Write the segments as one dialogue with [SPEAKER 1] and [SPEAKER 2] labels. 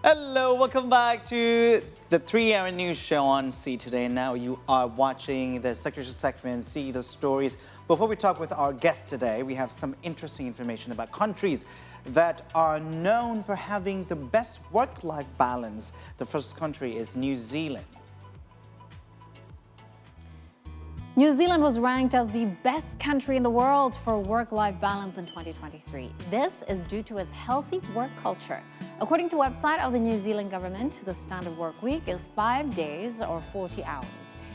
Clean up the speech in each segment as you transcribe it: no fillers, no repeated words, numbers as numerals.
[SPEAKER 1] Hello, welcome back to the 3-hour news show on See Today. Now you are watching the secretary segment, See the Stories. Before we talk with our guest today, we have some interesting information about countries that are known for having the best work-life balance. The first country is New Zealand.
[SPEAKER 2] New Zealand was ranked as the best country in the world for work-life balance in 2023. This is due to its healthy work culture. According to the website of the New Zealand government, the standard work week is 5 days or 40 hours.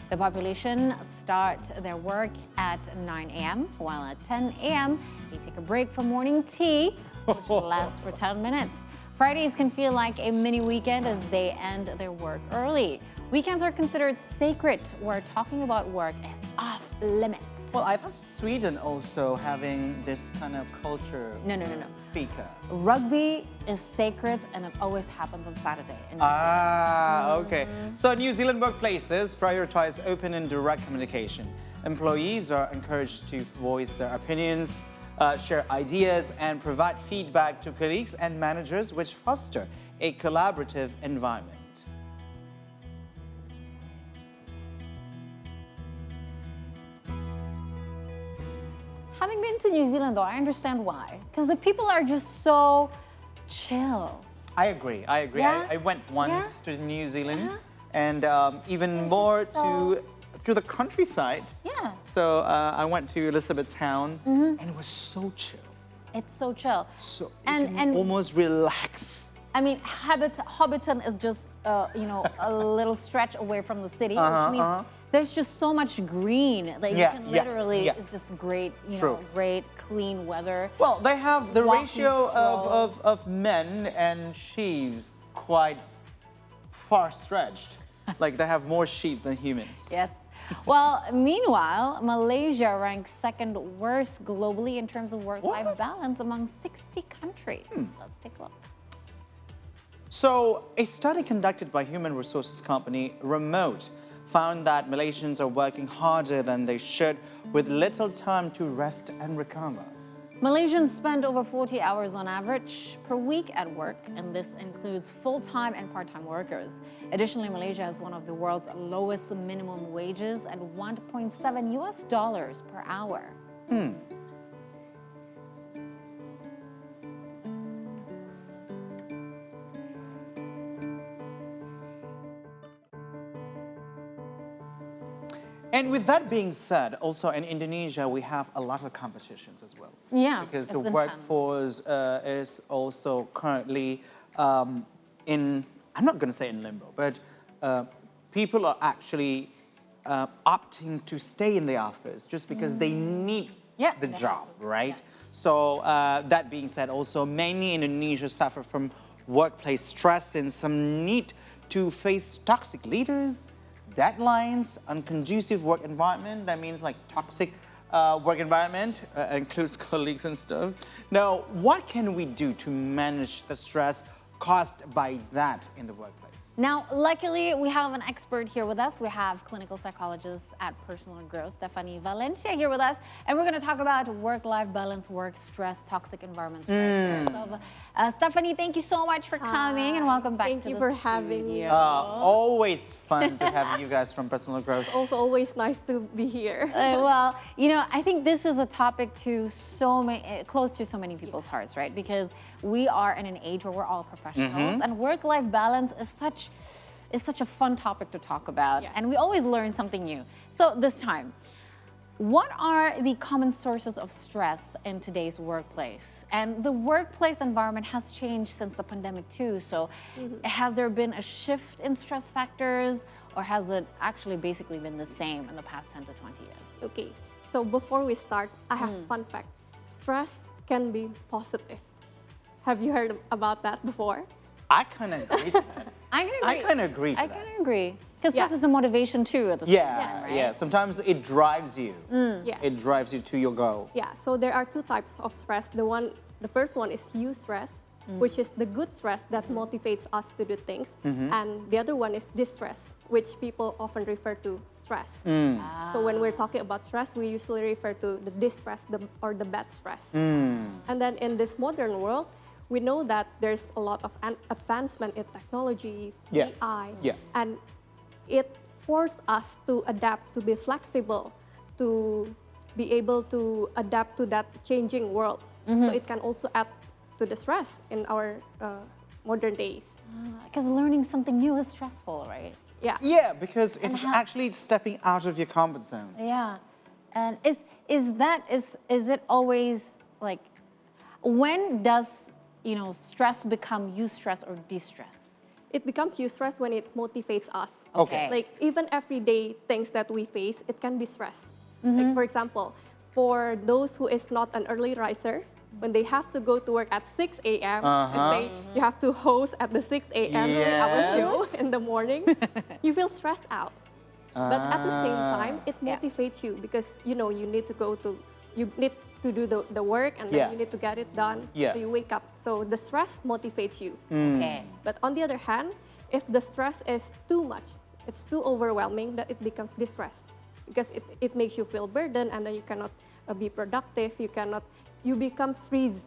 [SPEAKER 2] The population start their work at 9 a.m., while at 10 a.m. they take a break for morning tea, which lasts for 10 minutes. Fridays can feel like a mini weekend as they end their work early. Weekends are considered sacred, where talking about work is off limits.
[SPEAKER 1] Well, I thought Sweden also having this kind of culture.
[SPEAKER 2] No.
[SPEAKER 1] Fika.
[SPEAKER 2] Rugby is sacred and it always happens on Saturday. In New Zealand.
[SPEAKER 1] Okay. So New Zealand workplaces prioritize open and direct communication. Employees are encouraged to voice their opinions, share ideas, and provide feedback to colleagues and managers, which foster a collaborative environment.
[SPEAKER 2] Having been to New Zealand, though, I understand why. Because the people are just so chill.
[SPEAKER 1] I agree.
[SPEAKER 2] Yeah?
[SPEAKER 1] I went once to New Zealand, and even
[SPEAKER 2] It's
[SPEAKER 1] more
[SPEAKER 2] so-
[SPEAKER 1] to the countryside.
[SPEAKER 2] Yeah.
[SPEAKER 1] So I went to Elizabethtown, and it was so chill.
[SPEAKER 2] It's so chill.
[SPEAKER 1] So
[SPEAKER 2] And-
[SPEAKER 1] you can
[SPEAKER 2] and-
[SPEAKER 1] almost relax.
[SPEAKER 2] I mean, Hobbiton is just, a little stretch away from the city, which means there's just so much green that you can literally, it's just great,
[SPEAKER 1] True.
[SPEAKER 2] great clean weather.
[SPEAKER 1] Well, they have the
[SPEAKER 2] Walking
[SPEAKER 1] ratio
[SPEAKER 2] strolls.
[SPEAKER 1] of men and sheaves quite far stretched. Like they have more sheaves than humans.
[SPEAKER 2] Yes. Well, meanwhile, Malaysia ranks second worst globally in terms of work-life
[SPEAKER 1] What?
[SPEAKER 2] balance among 60 countries. Let's take a look.
[SPEAKER 1] So, a study conducted by human resources company Remote found that Malaysians are working harder than they should with little time to rest and recover.
[SPEAKER 2] Malaysians spend over 40 hours on average per week at work, and this includes full-time and part-time workers. Additionally, Malaysia has one of the world's lowest minimum wages at $1.7 per hour.
[SPEAKER 1] And with that being said, also in Indonesia, we have a lot of competitions as well.
[SPEAKER 2] Yeah,
[SPEAKER 1] Because
[SPEAKER 2] it's
[SPEAKER 1] the
[SPEAKER 2] intense.
[SPEAKER 1] workforce is also currently in, I'm not going to say in limbo, but people are actually opting to stay in the office just because they need the job, right? So that being said, also many in Indonesia suffer from workplace stress and some need to face toxic leaders, deadlines, unconducive work environment. That means like toxic work environment includes colleagues and stuff. Now, what can we do to manage the stress caused by that in the workplace?
[SPEAKER 2] Now, luckily, we have an expert here with us. We have clinical psychologist at Personal Growth, Stefany Valentia, here with us. And we're going to talk about work-life balance, work stress, toxic environments. So, Stefany, thank you so much for coming and welcome back to the
[SPEAKER 3] Thank you for having me.
[SPEAKER 1] Always fun to have you guys from Personal Growth.
[SPEAKER 3] Also, always nice to be here.
[SPEAKER 2] Well, I think this is a topic to close to so many people's hearts, right? Because we are in an age where we're all professionals, and work-life balance is such a fun topic to talk about, and we always learn something new. So this time, what are the common sources of stress in today's workplace? And the workplace environment has changed since the pandemic too. So has there been a shift in stress factors, or has it actually basically been the same in the past 10 to 20 years?
[SPEAKER 3] Okay, so before we start, I have a fun fact. Stress can be positive. Have you heard about that before?
[SPEAKER 1] I kind of agree to that.
[SPEAKER 2] I
[SPEAKER 1] kind of agree to
[SPEAKER 2] I
[SPEAKER 1] that.
[SPEAKER 2] kind of agree. Because stress is a motivation too at the same time, right?
[SPEAKER 1] Yeah. Sometimes it drives you.
[SPEAKER 3] Yeah.
[SPEAKER 1] It drives you to your goal.
[SPEAKER 3] Yeah, so there are two types of stress. The first one is eustress, which is the good stress that motivates us to do things. And the other one is distress, which people often refer to stress. So when we're talking about stress, we usually refer to the distress or the bad stress. And then in this modern world, we know that there's a lot of advancement in technologies,
[SPEAKER 1] Yeah.
[SPEAKER 3] AI,
[SPEAKER 1] Yeah.
[SPEAKER 3] and it forced us to adapt, to be flexible, to be able to adapt to that changing world. So it can also add to the stress in our modern days.
[SPEAKER 2] Because learning something new is stressful, right?
[SPEAKER 3] Yeah.
[SPEAKER 1] Yeah, because it's
[SPEAKER 2] how-
[SPEAKER 1] actually stepping out of your comfort zone.
[SPEAKER 2] Yeah. And is it always like, when does, stress become eustress or distress?
[SPEAKER 3] It becomes eustress when it motivates us.
[SPEAKER 1] Okay.
[SPEAKER 3] Like even everyday things that we face, it can be stress. Like for example, for those who is not an early riser, when they have to go to work at 6 a.m., and say you have to host at the 6 a.m. our show
[SPEAKER 1] Yes.
[SPEAKER 3] in the morning, you feel stressed out. But at the same time, it
[SPEAKER 2] Yeah.
[SPEAKER 3] motivates you because you need to do the work and then
[SPEAKER 1] Yeah.
[SPEAKER 3] you need to get it done.
[SPEAKER 1] Yeah.
[SPEAKER 3] So you wake up. So the stress motivates you.
[SPEAKER 2] Okay.
[SPEAKER 3] But on the other hand, if the stress is too much, it's too overwhelming, that it becomes distress because it makes you feel burdened and then you cannot be productive. You become freeze.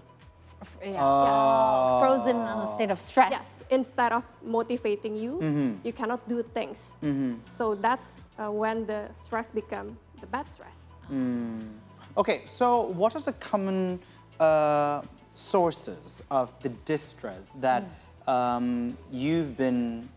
[SPEAKER 2] Frozen in a state of stress.
[SPEAKER 3] Yes, instead of motivating you, you cannot do things. So that's when the stress becomes the bad stress.
[SPEAKER 1] Okay, so what are the common sources of the distress that you've been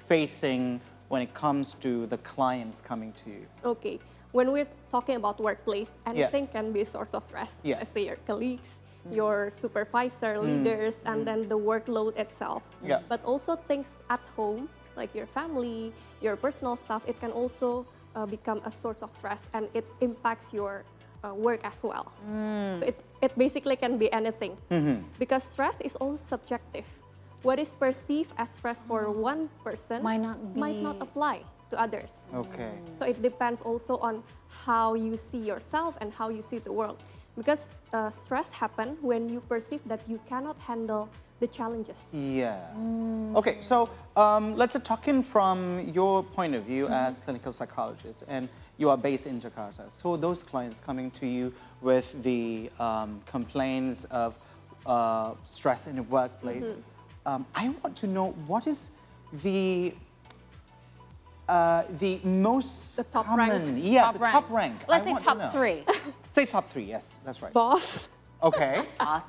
[SPEAKER 1] facing when it comes to the clients coming to you?
[SPEAKER 3] Okay, when we're talking about workplace, anything can be a source of stress.
[SPEAKER 1] Yeah.
[SPEAKER 3] Let's say your colleagues, your supervisor, leaders, and then the workload itself.
[SPEAKER 1] Yeah.
[SPEAKER 3] But also things at home, like your family, your personal stuff, it can also become a source of stress and it impacts your work as well. So it basically can be anything. Because stress is also subjective. What is perceived as stress for one person
[SPEAKER 2] Might not
[SPEAKER 3] apply to others.
[SPEAKER 1] Okay.
[SPEAKER 3] So it depends also on how you see yourself and how you see the world. Because stress happens when you perceive that you cannot handle the challenges.
[SPEAKER 1] Yeah. Okay, so let's talk in from your point of view as clinical psychologist, and you are based in Jakarta. So those clients coming to you with the complaints of stress in the workplace, I want to know what is the most
[SPEAKER 3] The top
[SPEAKER 1] common,
[SPEAKER 3] rank.
[SPEAKER 1] the top rank.
[SPEAKER 2] Let's
[SPEAKER 1] I
[SPEAKER 2] say
[SPEAKER 1] want to
[SPEAKER 2] top
[SPEAKER 1] know.
[SPEAKER 2] 3.
[SPEAKER 1] Say top 3. Yes, that's right.
[SPEAKER 3] Boss,
[SPEAKER 1] Okay.
[SPEAKER 2] Boss.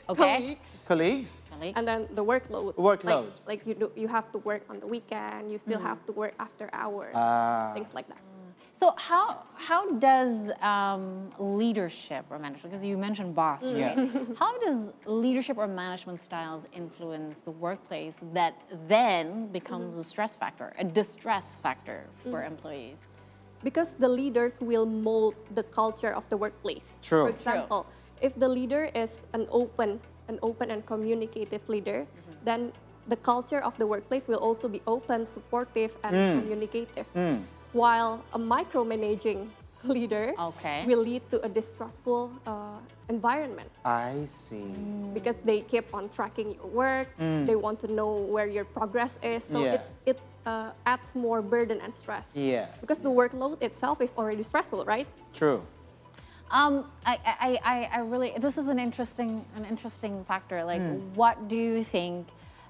[SPEAKER 2] Okay.
[SPEAKER 3] colleagues,
[SPEAKER 1] Colleagues.
[SPEAKER 3] and then the workload.
[SPEAKER 1] Workload.
[SPEAKER 3] Like you have to work on the weekend, you still have to work after hours, things like that.
[SPEAKER 2] So how does leadership or management, because you mentioned boss, right? How does leadership or management styles influence the workplace that then becomes a stress factor, a distress factor for employees?
[SPEAKER 3] Because the leaders will mold the culture of the workplace.
[SPEAKER 1] True.
[SPEAKER 3] For example, if the leader is an open and communicative leader, then the culture of the workplace will also be open, supportive, and communicative. While a micromanaging leader
[SPEAKER 2] Okay.
[SPEAKER 3] will lead to a distrustful environment
[SPEAKER 1] I see.
[SPEAKER 3] because they keep on tracking your work, they want to know where your progress is, so
[SPEAKER 1] Yeah.
[SPEAKER 3] it adds more burden and stress.
[SPEAKER 1] Yeah.
[SPEAKER 3] Because the workload itself is already stressful, right?
[SPEAKER 1] True.
[SPEAKER 2] I really, this is an interesting factor. Like, what do you think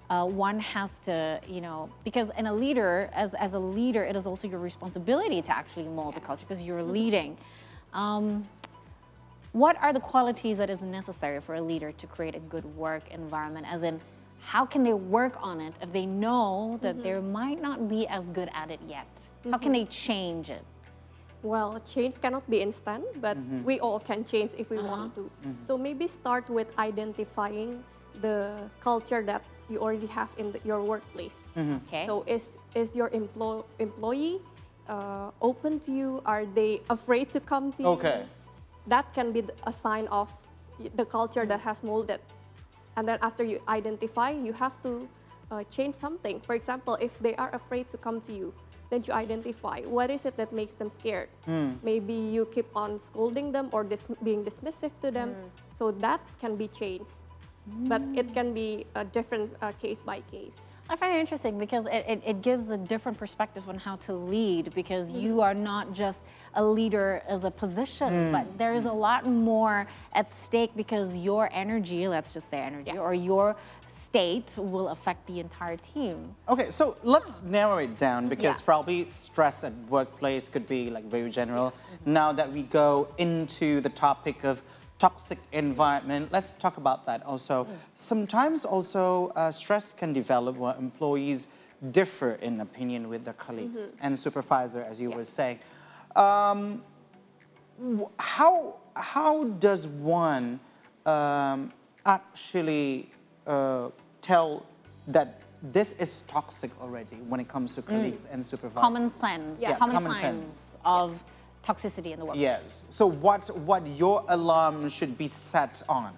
[SPEAKER 2] one has to, because in a leader, as a leader, it is also your responsibility to actually mold the culture because you're leading. What are the qualities that is necessary for a leader to create a good work environment? As in, how can they work on it if they know that they might not be as good at it yet? How can they change it?
[SPEAKER 3] Well, change cannot be instant, but we all can change if we want to. So maybe start with identifying the culture that you already have in your workplace.
[SPEAKER 2] Okay.
[SPEAKER 3] So is your employee open to you? Are they afraid to come to you?
[SPEAKER 1] Okay.
[SPEAKER 3] That can be a sign of the culture that has molded. And then after you identify, you have to change something. For example, if they are afraid to come to you, then you identify what is it that makes them scared. Maybe you keep on scolding them or being dismissive to them. So that can be changed. But it can be a different case by case.
[SPEAKER 2] I find it interesting because it gives a different perspective on how to lead, because you are not just a leader as a position, but there is a lot more at stake, because your energy, let's just say energy, or your state will affect the entire team.
[SPEAKER 1] Okay, so let's narrow it down, because
[SPEAKER 2] Yeah.
[SPEAKER 1] probably stress at workplace could be like very general. Now that we go into the topic of toxic environment, let's talk about that also. Sometimes also stress can develop where employees differ in opinion with their colleagues and supervisor, as you were saying. How does one actually tell that this is toxic already when it comes to colleagues and supervisors?
[SPEAKER 2] Common sense, common
[SPEAKER 1] common
[SPEAKER 2] signs
[SPEAKER 1] sense.
[SPEAKER 2] of toxicity in the workplace.
[SPEAKER 1] Yes. So what your alarm should be set on?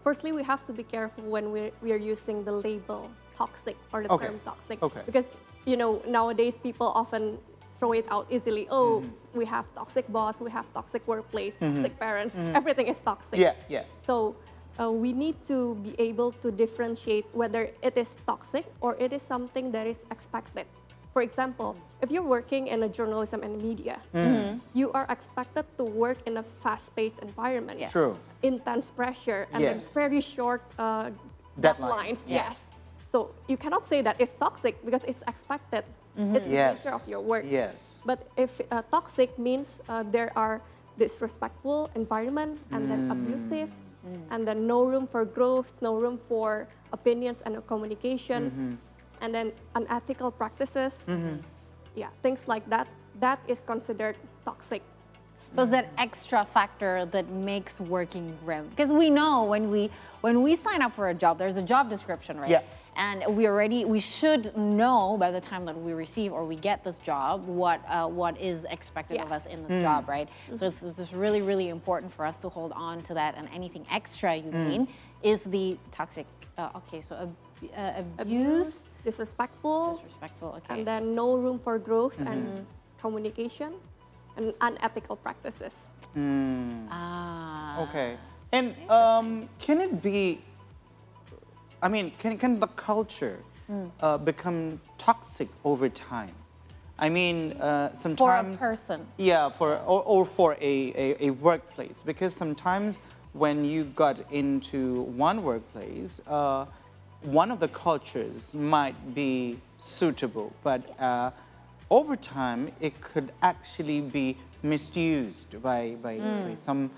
[SPEAKER 3] Firstly, we have to be careful when we are using the label toxic or the term toxic.
[SPEAKER 1] Okay.
[SPEAKER 3] Because, you know, nowadays people often throw it out easily. Oh, we have toxic boss, we have toxic workplace, toxic parents, everything is toxic.
[SPEAKER 1] Yeah, yeah.
[SPEAKER 3] So we need to be able to differentiate whether it is toxic or it is something that is expected. For example, if you're working in a journalism and media, you are expected to work in a fast-paced environment.
[SPEAKER 1] True.
[SPEAKER 3] Intense pressure and then
[SPEAKER 1] Yes.
[SPEAKER 3] very short
[SPEAKER 1] Deadlines.
[SPEAKER 3] Yes. So you cannot say that it's toxic because it's expected. It's the
[SPEAKER 1] Yes.
[SPEAKER 3] nature of your work.
[SPEAKER 1] Yes.
[SPEAKER 3] But if toxic means there are disrespectful environment and then abusive, and then no room for growth, no room for opinions and communication, and then unethical practices, things like that, that is considered toxic.
[SPEAKER 2] So it's that extra factor that makes working grim. Because we know when we sign up for a job, there's a job description, right?
[SPEAKER 1] Yeah.
[SPEAKER 2] And we should know by the time that we receive or we get this job what is expected of us in this job, right? So it's just really, really important for us to hold on to that. And anything extra you mean is the toxic. Abuse,
[SPEAKER 3] disrespectful,
[SPEAKER 2] okay.
[SPEAKER 3] and then no room for growth and communication, and unethical practices.
[SPEAKER 1] Okay. And can it be, I mean, can the culture become toxic over time? I mean, sometimes...
[SPEAKER 2] For a person.
[SPEAKER 1] Yeah, or for a workplace. Because sometimes when you got into one workplace, one of the cultures might be suitable, but over time, it could actually be misused by some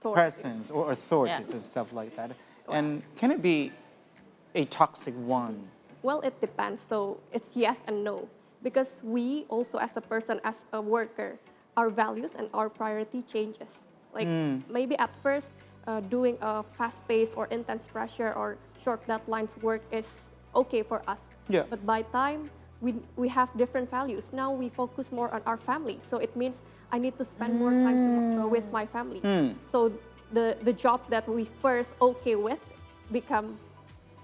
[SPEAKER 1] persons or authorities and stuff like that. And can it be a toxic one?
[SPEAKER 3] Well, it depends. So it's yes and no. Because we also, as a person, as a worker, our values and our priority changes. Like maybe at first, doing a fast-paced or intense pressure or short deadlines work is okay for us.
[SPEAKER 1] Yeah.
[SPEAKER 3] But by time, we have different values. Now we focus more on our family. So it means I need to spend more time with my family. So the job that we first okay with become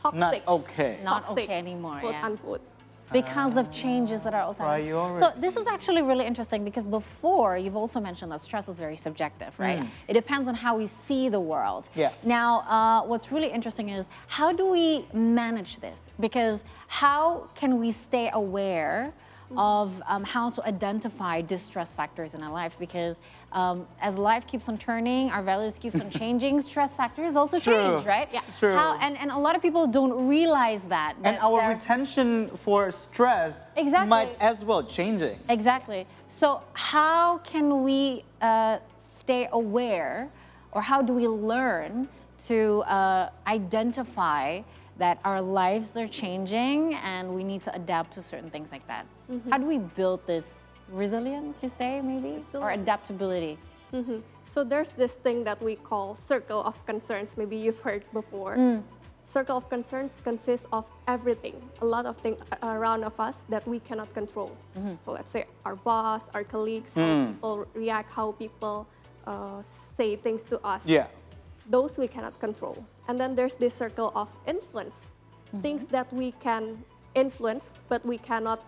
[SPEAKER 3] toxic.
[SPEAKER 1] Not okay.
[SPEAKER 2] Not
[SPEAKER 3] Toxic,
[SPEAKER 2] okay anymore,
[SPEAKER 3] quote
[SPEAKER 2] yeah.
[SPEAKER 3] unquote.
[SPEAKER 2] Because of changes that are also happening. So this is actually really interesting, because before you've also mentioned that stress is very subjective, right? It depends on how we see the world.
[SPEAKER 1] Yeah.
[SPEAKER 2] Now, what's really interesting is how do we manage this? Because how can we stay aware of how to identify distress factors in our life? Because as life keeps on turning, our values keeps on changing, stress factors also change, right?
[SPEAKER 3] Yeah.
[SPEAKER 1] True.
[SPEAKER 2] And a lot of people don't realize that.
[SPEAKER 1] And our retention for stress might as well changing.
[SPEAKER 2] Exactly. So how can we stay aware, or how do we learn to identify that our lives are changing and we need to adapt to certain things like that? How do we build this resilience, you say, maybe? Or adaptability?
[SPEAKER 3] So there's this thing that we call circle of concerns. Maybe you've heard before. Circle of concerns consists of everything, a lot of things around of us that we cannot control. So let's say our boss, our colleagues, how people react, how people say things to us.
[SPEAKER 1] Yeah.
[SPEAKER 3] Those we cannot control. And then there's this circle of influence, things that we can influence, but we cannot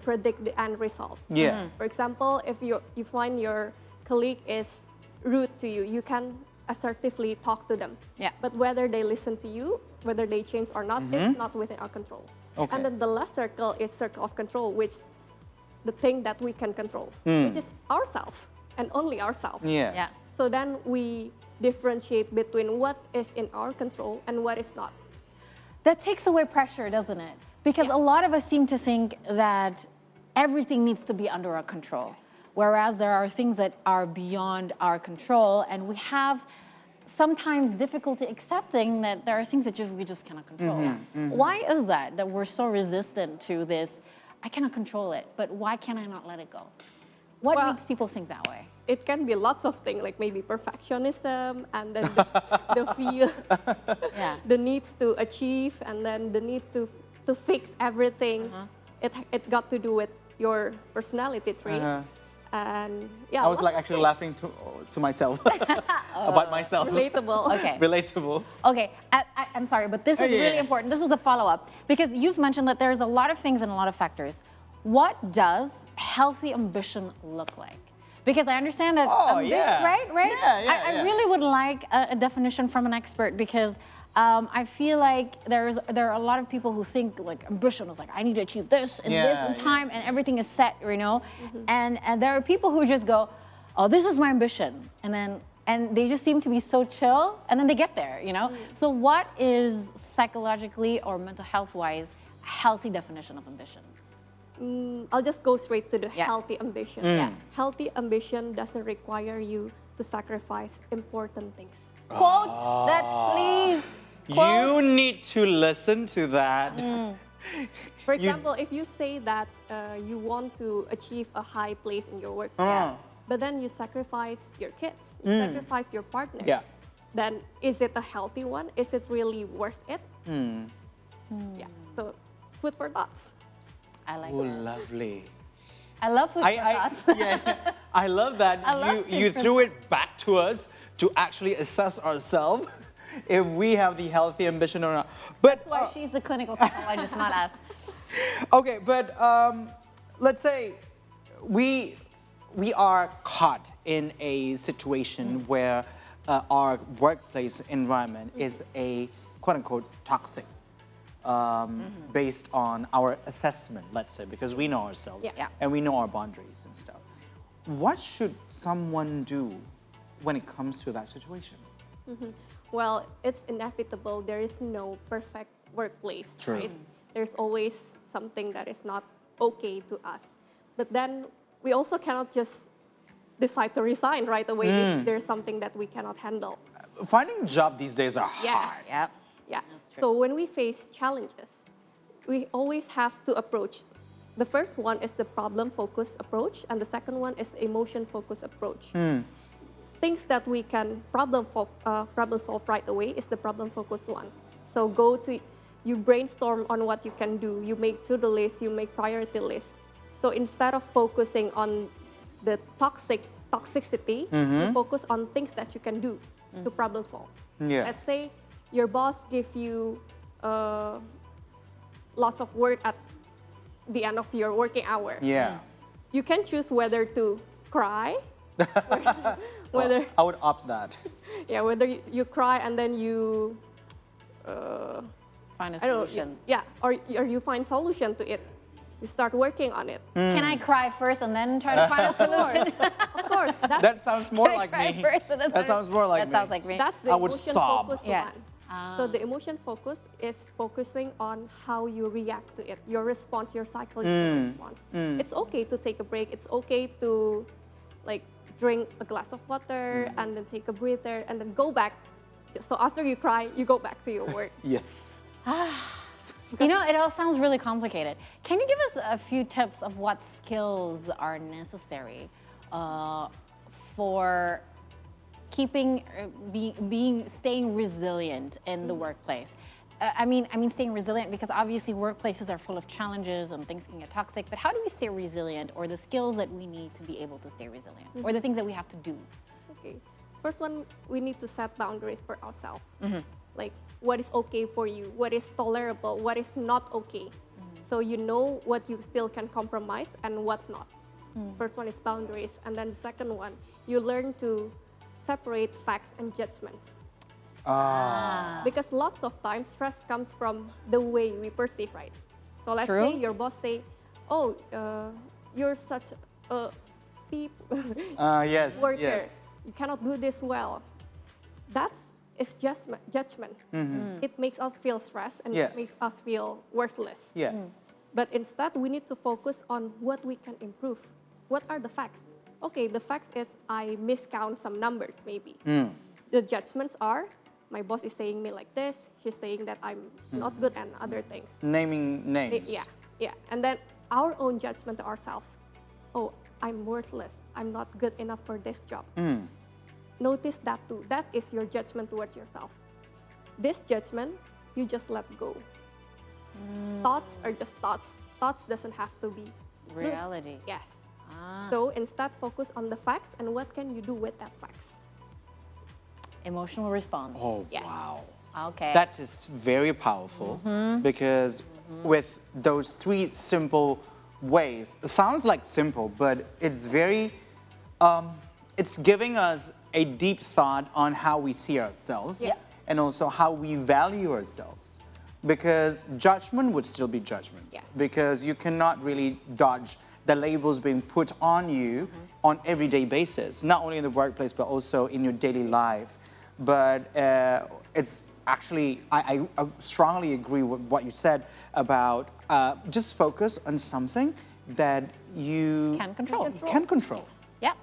[SPEAKER 3] predict the end result.
[SPEAKER 1] Yeah.
[SPEAKER 3] For example, if you find your colleague is rude to you, you can assertively talk to them.
[SPEAKER 2] Yeah.
[SPEAKER 3] But whether they listen to you whether they change or not, it's not within our control.
[SPEAKER 1] Okay.
[SPEAKER 3] And then the last circle is circle of control, which the thing that we can control, which is ourselves and only ourselves.
[SPEAKER 1] Yeah.
[SPEAKER 2] Yeah.
[SPEAKER 3] So then we differentiate between what is in our control and what is not.
[SPEAKER 2] That takes away pressure, doesn't it? Because a lot of us seem to think that everything needs to be under our control, whereas there are things that are beyond our control, and we have sometimes difficulty accepting that there are things that we just cannot control. Why is that we're so resistant to this? I cannot control it, but why can I not let it go? What
[SPEAKER 3] Well,
[SPEAKER 2] makes people think that way?
[SPEAKER 3] It can be lots of things, like maybe perfectionism, and then the fear,
[SPEAKER 2] Yeah.
[SPEAKER 3] the needs to achieve, and then the need to fix everything. It got to do with your personality trait. And yeah,
[SPEAKER 1] I was
[SPEAKER 3] lots
[SPEAKER 1] like
[SPEAKER 3] of
[SPEAKER 1] actually
[SPEAKER 3] things.
[SPEAKER 1] laughing to myself about myself.
[SPEAKER 3] Relatable.
[SPEAKER 2] Okay.
[SPEAKER 1] Relatable.
[SPEAKER 2] Okay, I'm sorry, but this is
[SPEAKER 1] Yeah.
[SPEAKER 2] really important. This is a follow-up because you've mentioned that there's a lot of things and a lot of factors. What does healthy ambition look like? Because I understand that,
[SPEAKER 1] Yeah.
[SPEAKER 2] right?
[SPEAKER 1] Yeah,
[SPEAKER 2] I really would like a definition from an expert because I feel like there are a lot of people who think like ambition is like I need to achieve this and this in time and everything is set, you know, and there are people who just go, oh, this is my ambition, and they just seem to be so chill, and then they get there, you know. So what is psychologically or mental health wise a healthy definition of ambition?
[SPEAKER 3] I'll just go straight to the
[SPEAKER 2] Yeah.
[SPEAKER 3] healthy ambition.
[SPEAKER 2] Yeah.
[SPEAKER 3] Healthy ambition doesn't require you to sacrifice important things.
[SPEAKER 2] Quote that, please.
[SPEAKER 1] You need to listen to that.
[SPEAKER 3] For example, if you say that you want to achieve a high place in your work, but then you sacrifice your kids, you sacrifice your partner,
[SPEAKER 1] Yeah.
[SPEAKER 3] then is it a healthy one? Is it really worth it? Yeah, so food for thoughts.
[SPEAKER 2] I like
[SPEAKER 1] Oh,
[SPEAKER 2] that.
[SPEAKER 1] lovely.
[SPEAKER 2] I love food for thoughts.
[SPEAKER 1] I love that
[SPEAKER 2] I love
[SPEAKER 1] you
[SPEAKER 2] food for
[SPEAKER 1] threw it back to us to actually assess ourselves if we have the healthy ambition or not. But
[SPEAKER 2] That's why she's the clinical psychologist, not us.
[SPEAKER 1] okay, but let's say we are caught in a situation where our workplace environment is a quote-unquote toxic, based on our assessment, let's say, because we know ourselves and we know our boundaries and stuff. What should someone do when it comes to that situation?
[SPEAKER 3] Well, it's inevitable. There is no perfect workplace,
[SPEAKER 1] True.
[SPEAKER 3] right? There's always something that is not okay to us. But then we also cannot just decide to resign right away if there's something that we cannot handle.
[SPEAKER 1] Finding a job these days are
[SPEAKER 3] Yes.
[SPEAKER 1] hard.
[SPEAKER 2] Yep.
[SPEAKER 3] Yeah. So when we face challenges, we always have to approach. The first one is the problem-focused approach, and the second one is the emotion-focused approach. Things that we can problem solve right away is the problem-focused one. So you brainstorm on what you can do. You make to-do lists, you make priority lists. So instead of focusing on the toxicity, you focus on things that you can do to problem solve.
[SPEAKER 1] Yeah.
[SPEAKER 3] Let's say your boss gives you lots of work at the end of your working hour.
[SPEAKER 1] Yeah.
[SPEAKER 3] You can choose whether to cry, whether
[SPEAKER 1] I would opt that.
[SPEAKER 3] whether you cry and then you
[SPEAKER 2] Find a
[SPEAKER 3] I don't know,
[SPEAKER 2] solution.
[SPEAKER 3] or you find solution to it. You start working on it.
[SPEAKER 2] Can I cry first and then try to find a solution?
[SPEAKER 3] Of course,
[SPEAKER 1] That sounds more
[SPEAKER 2] Can I
[SPEAKER 1] like
[SPEAKER 2] cry
[SPEAKER 1] me.
[SPEAKER 2] first and then
[SPEAKER 1] That sounds more like
[SPEAKER 2] that
[SPEAKER 1] me.
[SPEAKER 2] sounds like me.
[SPEAKER 3] that's the
[SPEAKER 1] I would
[SPEAKER 3] emotion
[SPEAKER 1] sob.
[SPEAKER 3] focused
[SPEAKER 2] Yeah.
[SPEAKER 3] one. So the emotion focus is focusing on how you react to it, your response, your psychological response. It's okay to take a break. It's okay to like drink a glass of water and then take a breather and then go back. So after you cry, you go back to your work.
[SPEAKER 1] Yes.
[SPEAKER 2] You know, it all sounds really complicated. Can you give us a few tips of what skills are necessary for keeping, staying resilient in the workplace? I mean, staying resilient because obviously workplaces are full of challenges and things can get toxic. But how do we stay resilient, or the skills that we need to be able to stay resilient, or the things that we have to do?
[SPEAKER 3] Okay. First one, we need to set boundaries for ourselves. Like what is okay for you, what is tolerable, what is not okay. So you know what you still can compromise and what not. First one is boundaries. And then the second one, you learn to separate facts and judgments. Because lots of times stress comes from the way we perceive, right? So let's
[SPEAKER 2] True.
[SPEAKER 3] say your boss say, "Oh, you're such a
[SPEAKER 1] Yes,
[SPEAKER 3] worker.
[SPEAKER 1] yes.
[SPEAKER 3] You cannot do this well." That is just judgment. It makes us feel stressed and
[SPEAKER 1] Yeah.
[SPEAKER 3] it makes us feel worthless.
[SPEAKER 1] Yeah.
[SPEAKER 3] But instead, we need to focus on what we can improve. What are the facts? Okay, the facts is I miscount some numbers maybe. The judgments are, my boss is saying me like this, she's saying that I'm not good and other things.
[SPEAKER 1] Naming names.
[SPEAKER 3] Yeah. And then our own judgment to ourselves. Oh, I'm worthless. I'm not good enough for this job. Notice that too. That is your judgment towards yourself. This judgment, you just let go. Thoughts are just thoughts. Thoughts doesn't have to be truth.
[SPEAKER 2] Reality.
[SPEAKER 3] Yes. So instead, focus on the facts and what can you do with that facts.
[SPEAKER 2] Emotional response.
[SPEAKER 1] Oh,
[SPEAKER 3] Yes.
[SPEAKER 1] wow.
[SPEAKER 2] Okay.
[SPEAKER 1] That is very powerful because with those 3 simple ways, it sounds like simple, but it's very, it's giving us a deep thought on how we see ourselves
[SPEAKER 3] Yeah.
[SPEAKER 1] and also how we value ourselves. Because judgment would still be judgment.
[SPEAKER 3] Yes.
[SPEAKER 1] Because you cannot really dodge the labels being put on you on everyday basis, not only in the workplace, but also in your daily life. But it's actually, I strongly agree with what you said about just focus on something that you
[SPEAKER 2] Can control.
[SPEAKER 1] can control.
[SPEAKER 2] Yep.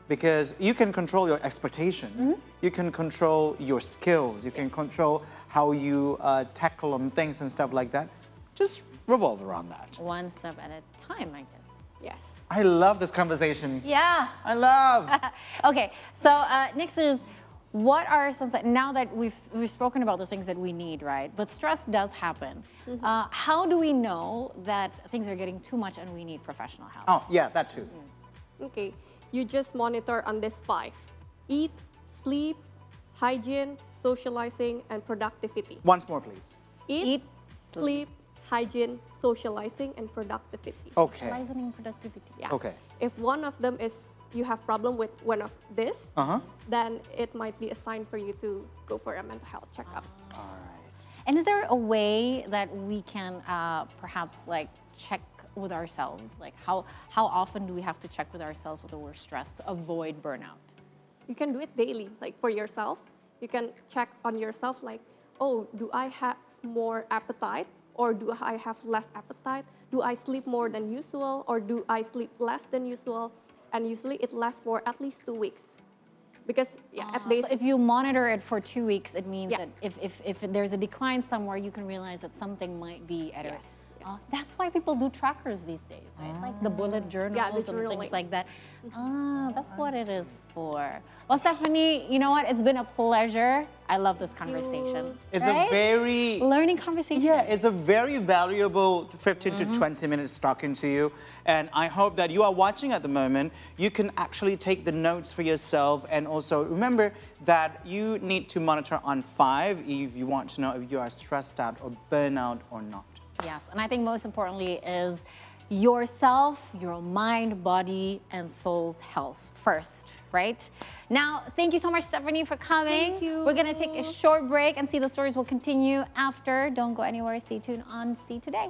[SPEAKER 1] Because you can control your expectation, you can control your skills, you can control how you tackle on things and stuff like that. Just revolve around that.
[SPEAKER 2] One step at a time, I guess.
[SPEAKER 3] Yes.
[SPEAKER 1] I love this conversation.
[SPEAKER 2] Yeah.
[SPEAKER 1] I love.
[SPEAKER 2] Okay, so next is, what are some, now that we've spoken about the things that we need, right? But stress does happen. How do we know that things are getting too much and we need professional help?
[SPEAKER 1] Oh, yeah, that too.
[SPEAKER 3] Okay. You just monitor on this 5. Eat, sleep, hygiene, socializing, and productivity.
[SPEAKER 1] Once more, please.
[SPEAKER 3] Eat, sleep, hygiene, socializing, and productivity.
[SPEAKER 1] Okay.
[SPEAKER 2] Socializing and productivity.
[SPEAKER 3] Yeah.
[SPEAKER 1] Okay.
[SPEAKER 3] If one of them is you have problem with one of this,
[SPEAKER 1] Uh-huh.
[SPEAKER 3] then it might be a sign for you to go for a mental health checkup.
[SPEAKER 1] All right.
[SPEAKER 2] And is there a way that we can perhaps like check with ourselves? Like how often do we have to check with ourselves whether we're stressed to avoid burnout?
[SPEAKER 3] You can do it daily, like for yourself. You can check on yourself like, oh, do I have more appetite or do I have less appetite? Do I sleep more than usual or do I sleep less than usual? And usually it lasts for at least 2 weeks. Because at days,
[SPEAKER 2] So if you monitor it for 2 weeks, it means
[SPEAKER 3] Yeah.
[SPEAKER 2] that if there's a decline somewhere, you can realize that something might be at
[SPEAKER 3] Yes,
[SPEAKER 2] risk.
[SPEAKER 3] yes.
[SPEAKER 2] That's why people do trackers these days, right? Like the bullet journals
[SPEAKER 3] Yeah, the
[SPEAKER 2] and
[SPEAKER 3] journaling.
[SPEAKER 2] things like that. That's what it is for. Well, Stephanie, you know what? It's been a pleasure. I love this conversation.
[SPEAKER 1] It's
[SPEAKER 2] right?
[SPEAKER 1] a very
[SPEAKER 2] learning conversation.
[SPEAKER 1] Yeah, it's a very valuable 15 to 20 minutes talking to you. And I hope that you are watching at the moment. You can actually take the notes for yourself. And also remember that you need to monitor on 5 if you want to know if you are stressed out or burnout or not.
[SPEAKER 2] Yes, and I think most importantly is yourself, your mind, body, and soul's health first, right? Now, thank you so much, Stephanie, for coming.
[SPEAKER 3] Thank you.
[SPEAKER 2] We're gonna take a short break and see the stories will continue after. Don't go anywhere. Stay tuned on See Today.